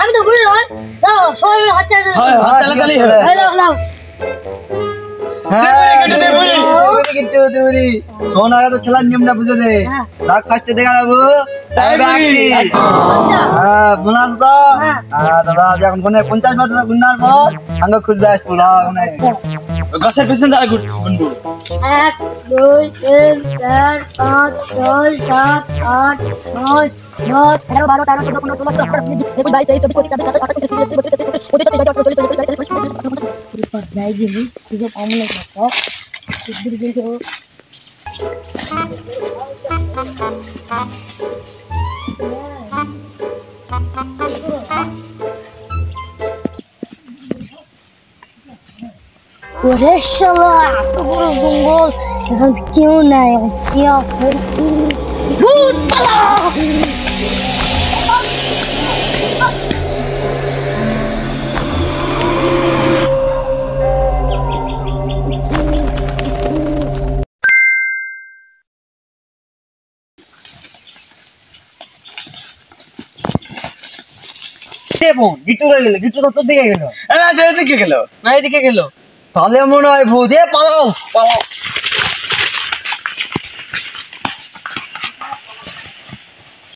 আমি তো বুড়ি নয় দাও সবাই হাত চালা হাত চালা চালি হবে হ্যালো হ্যালো সোনা তো খেলার নিয়মটা বুঝে দে রাগ ফার্স্টে দেখা যাবো আচ্ছা মনে আছে তো দাদা যখন ফোনে 50 বছর গুন্নার পর আঙ্গ খুঁজতে আসবো গাছের পেছনে দাঁড়া গুনবো 1 2 3 4 5 6 7 8 9 10 11 12 13 14 15 16 17 18 19 20 22 23 ওরে শালা এত বড় জঙ্গল এখন কেউ নাই কি হবে ভূত পালা গিট্টু গিট্টু তো দিকে গেল এদিকে গেল তাহলে মনে হয় ভূত পালাও পালাও